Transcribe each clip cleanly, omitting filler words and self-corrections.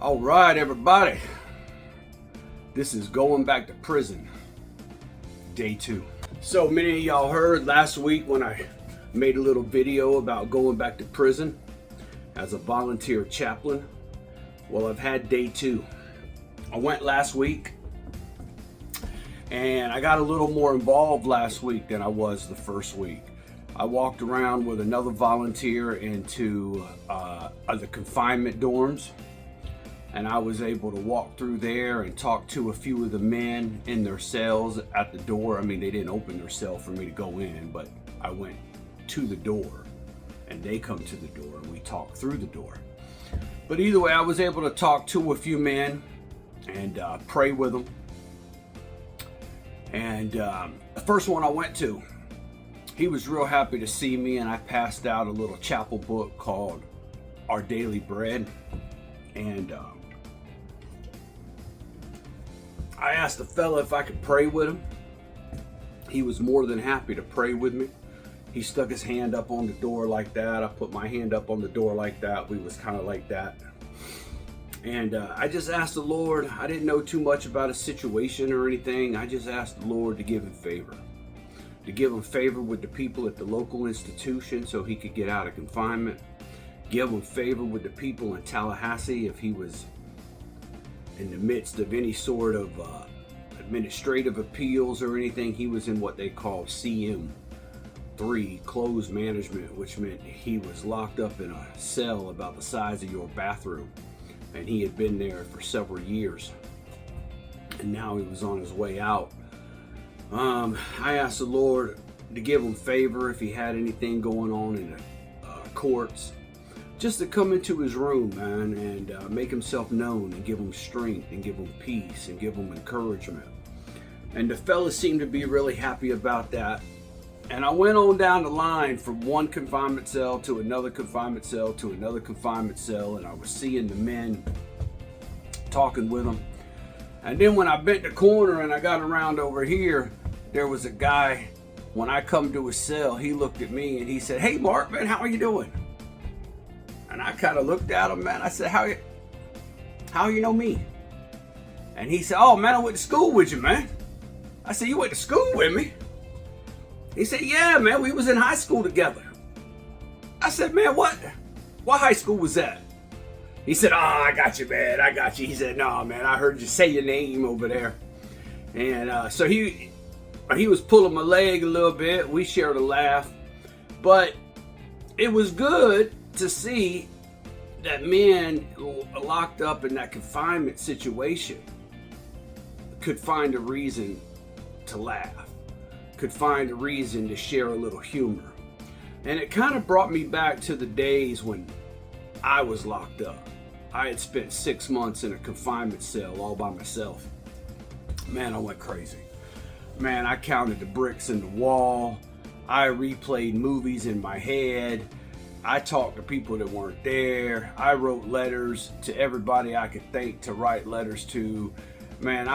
All right, everybody. This is Going Back to Prison, day 2. So many of y'all heard last week when I made a little video about going back to prison as a volunteer chaplain. Well, I've had day 2. I went last week and I got a little more involved last week than I was the first week. I walked around with another volunteer into the confinement dorms, and I was able to walk through there and talk to a few of the men in their cells at the door. I mean, they didn't open their cell for me to go in, but I went to the door and they come to the door and we talked through the door. But either way, I was able to talk to a few men and pray with them. And the first one I went to, he was real happy to see me, and I passed out a little chapel book called Our Daily Bread. And I asked the fella if I could pray with him. He was more than happy to pray with me. He stuck his hand up on the door like that. I put my hand up on the door like that. We was kind of like that. And I just asked the Lord. I didn't know too much about his situation or anything. I just asked the Lord to give him favor. To give him favor with the people at the local institution so he could get out of confinement. Give him favor with the people in Tallahassee if he was in the midst of any sort of administrative appeals or anything. He was in what they call CM3, closed management, which meant he was locked up in a cell about the size of your bathroom. And he had been there for several years. And now he was on his way out. I asked the Lord to give him favor if he had anything going on in the courts. Just to come into his room, man, and make himself known and give him strength and give him peace and give him encouragement. And the fellas seemed to be really happy about that. And I went on down the line from one confinement cell to another confinement cell to another confinement cell, and I was seeing the men, talking with them. And then when I bent the corner and I got around over here, there was a guy. When I come to his cell, he looked at me and he said, "Hey Mark, man, how are you doing?" And I kind of looked at him, man. I said, how you know me? And he said, "Oh man, I went to school with you, man." I said, "You went to school with me?" He said, "Yeah, man, we was in high school together." I said, "Man, what high school was that?" He said, "Oh, I got you, man, I got you." He said, "No, man, I heard you say your name over there." And so he was pulling my leg a little bit. We shared a laugh. But it was good to see that men locked up in that confinement situation could find a reason to laugh, could find a reason to share a little humor. And it kind of brought me back to the days when I was locked up. I had spent 6 months in a confinement cell all by myself. Man, I went crazy. Man, I counted the bricks in the wall. I replayed movies in my head. I talked to people that weren't there. I wrote letters to everybody I could think to write letters to. Man,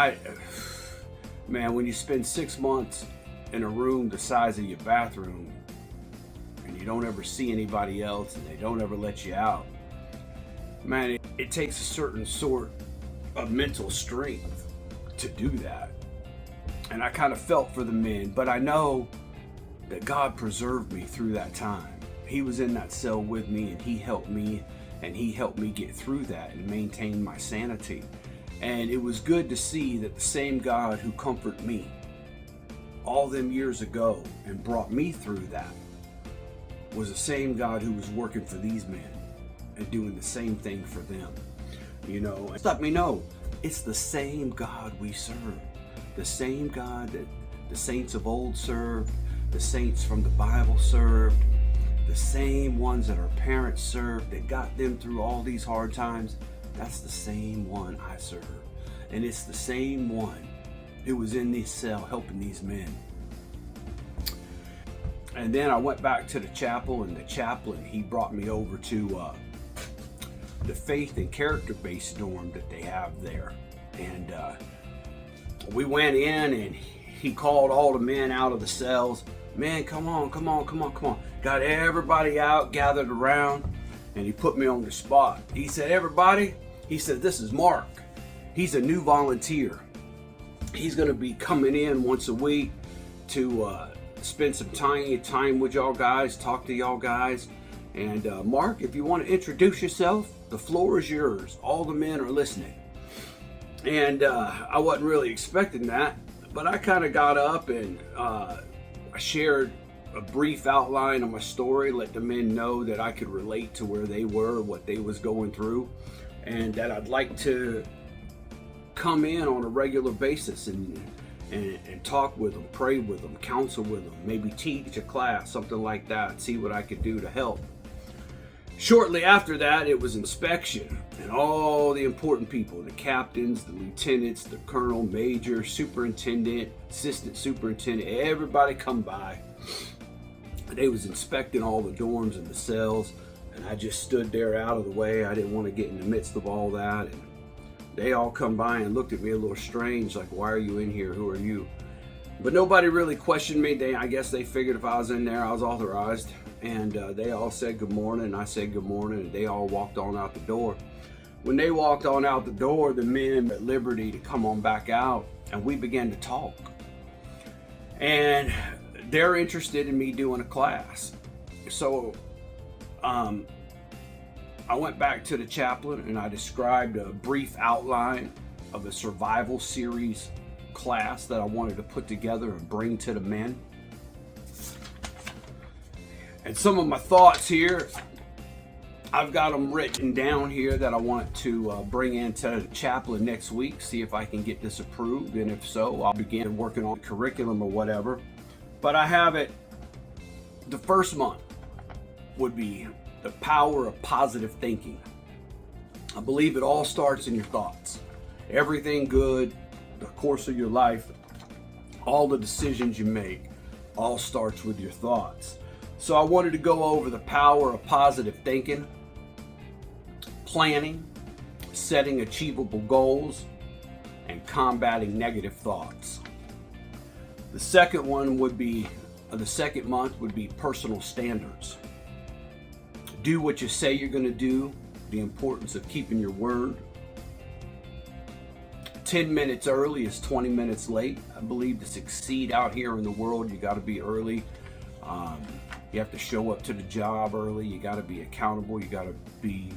when you spend 6 months in a room the size of your bathroom and you don't ever see anybody else and they don't ever let you out, man, it takes a certain sort of mental strength to do that. And I kind of felt for the men, but I know that God preserved me through that time. He was in that cell with me, and he helped me get through that and maintain my sanity. And it was good to see that the same God who comforted me all them years ago and brought me through that was the same God who was working for these men and doing the same thing for them. You know, it's let me know it's the same God we serve. The same God that the saints of old served, the saints from the Bible served, the same ones that our parents served that got them through all these hard times. That's the same one I serve. And it's the same one who was in this cell helping these men. And then I went back to the chapel, and the chaplain, he brought me over to the faith and character-based dorm that they have there. And we went in, and he called all the men out of the cells. "Man, come on. Got everybody out, gathered around, and he put me on the spot. He said, "Everybody, He said, "This is Mark. He's a new volunteer. He's going to be coming in once a week to spend some time with y'all guys, talk to y'all guys. And Mark, if you want to introduce yourself, the floor is yours. All the men are listening." And I wasn't really expecting that, but I kind of got up and I shared a brief outline of my story, let the men know that I could relate to where they were, what they was going through, and that I'd like to come in on a regular basis and talk with them, pray with them, counsel with them, maybe teach a class, something like that, see what I could do to help. Shortly after that, it was inspection, and all the important people, the captains, the lieutenants, the colonel, major, superintendent, assistant superintendent, everybody come by. They was inspecting all the dorms and the cells, and I just stood there out of the way. I didn't want to get in the midst of all that. And they all come by and looked at me a little strange, like, "Why are you in here? Who are you?" But nobody really questioned me. I guess they figured if I was in there, I was authorized. And they all said good morning, and I said good morning, and they all walked on out the door. When they walked on out the door, the men at liberty to come on back out, and we began to talk. And they're interested in me doing a class. So I went back to the chaplain and I described a brief outline of a survival series class that I wanted to put together and bring to the men. And some of my thoughts here, I've got them written down here that I want to bring into the chaplain next week, see if I can get this approved. And if so, I'll begin working on the curriculum or whatever. But I have it, the first month would be the power of positive thinking. I believe it all starts in your thoughts. Everything good, the course of your life, all the decisions you make, all starts with your thoughts. So I wanted to go over the power of positive thinking, planning, setting achievable goals, and combating negative thoughts. The second month would be personal standards. Do what you say you're going to do, the importance of keeping your word. 10 minutes early is 20 minutes late. I believe to succeed out here in the world, you got to be early. You have to show up to the job early. You got to be accountable. You got to be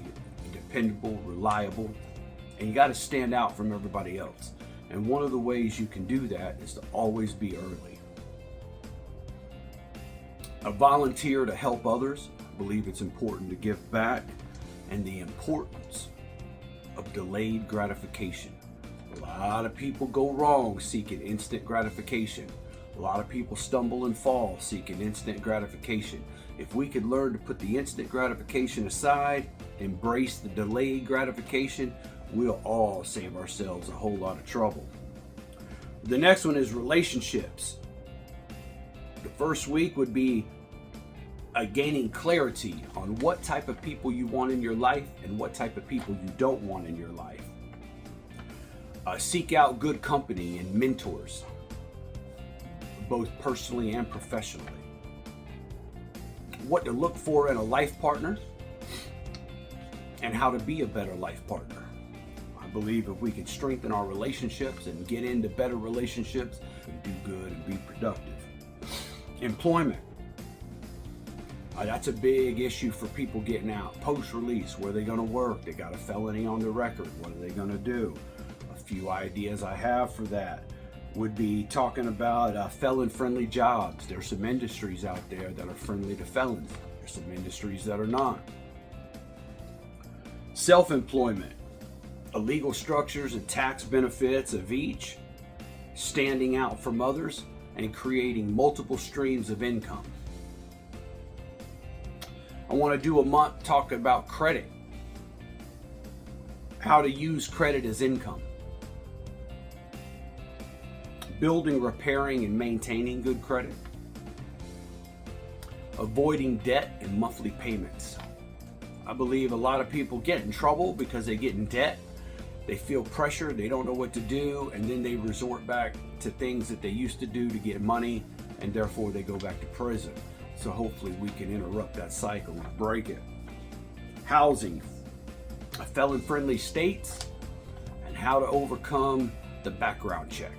dependable, reliable, and you got to stand out from everybody else. And one of the ways you can do that is to always be early. A volunteer to help others. I believe it's important to give back, and the importance of delayed gratification. A lot of people go wrong seeking instant gratification. A lot of people stumble and fall seeking instant gratification. If we could learn to put the instant gratification aside, embrace the delayed gratification, we'll all save ourselves a whole lot of trouble. The next one is relationships. The first week would be gaining clarity on what type of people you want in your life and what type of people you don't want in your life. Seek out good company and mentors, both personally and professionally. What to look for in a life partner and how to be a better life partner. I believe if we can strengthen our relationships and get into better relationships and do good and be productive. Employment. That's a big issue for people getting out. Post-release, where are they going to work? They got a felony on their record. What are they going to do? A few ideas I have for that would be talking about felon-friendly jobs. There's some industries out there that are friendly to felons. There's some industries that are not. Self-employment, illegal structures and tax benefits of each, standing out from others, and creating multiple streams of income. I want to do a month talking about credit, how to use credit as income, building, repairing, and maintaining good credit, avoiding debt and monthly payments. I believe a lot of people get in trouble because they get in debt. They feel pressure, they don't know what to do, and then they resort back to things that they used to do to get money, and therefore they go back to prison. So hopefully we can interrupt that cycle and break it. Housing. felon-friendly states, and how to overcome the background check.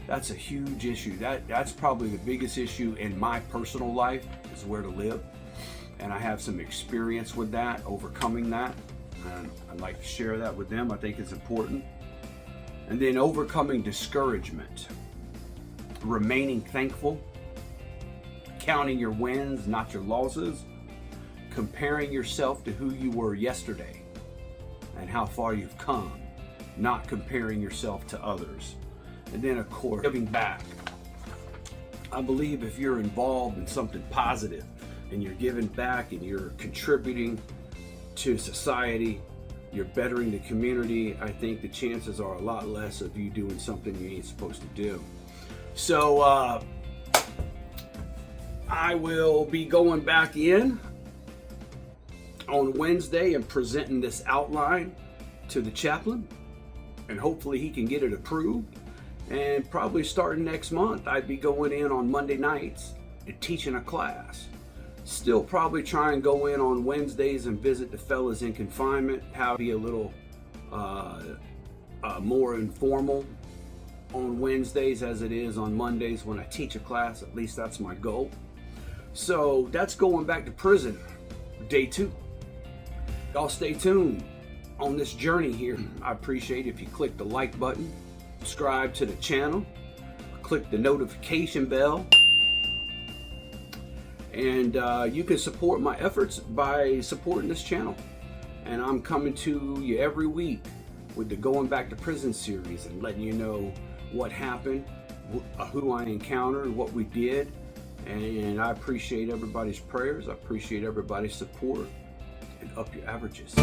That's a huge issue. That's probably the biggest issue in my personal life, is where to live. And I have some experience with that, overcoming that. And I'd like to share that with them. I think it's important. And then overcoming discouragement, remaining thankful, counting your wins, not your losses, comparing yourself to who you were yesterday and how far you've come, not comparing yourself to others. And then, of course, giving back. I believe if you're involved in something positive and you're giving back and you're contributing to society, you're bettering the community, I think the chances are a lot less of you doing something you ain't supposed to do. So I will be going back in on Wednesday and presenting this outline to the chaplain, and hopefully he can get it approved. And probably starting next month, I'd be going in on Monday nights and teaching a class. Still probably try and go in on Wednesdays and visit the fellas in confinement, how to be a little more informal on Wednesdays as it is on Mondays when I teach a class. At least that's my goal. So that's going back to prison, day 2. Y'all stay tuned on this journey here. I appreciate if you click the like button, subscribe to the channel, click the notification bell, and you can support my efforts by supporting this channel. And I'm coming to you every week with the Going Back to Prison series and letting you know what happened, who I encountered, what we did. And I appreciate everybody's prayers. I appreciate everybody's support, and up your averages.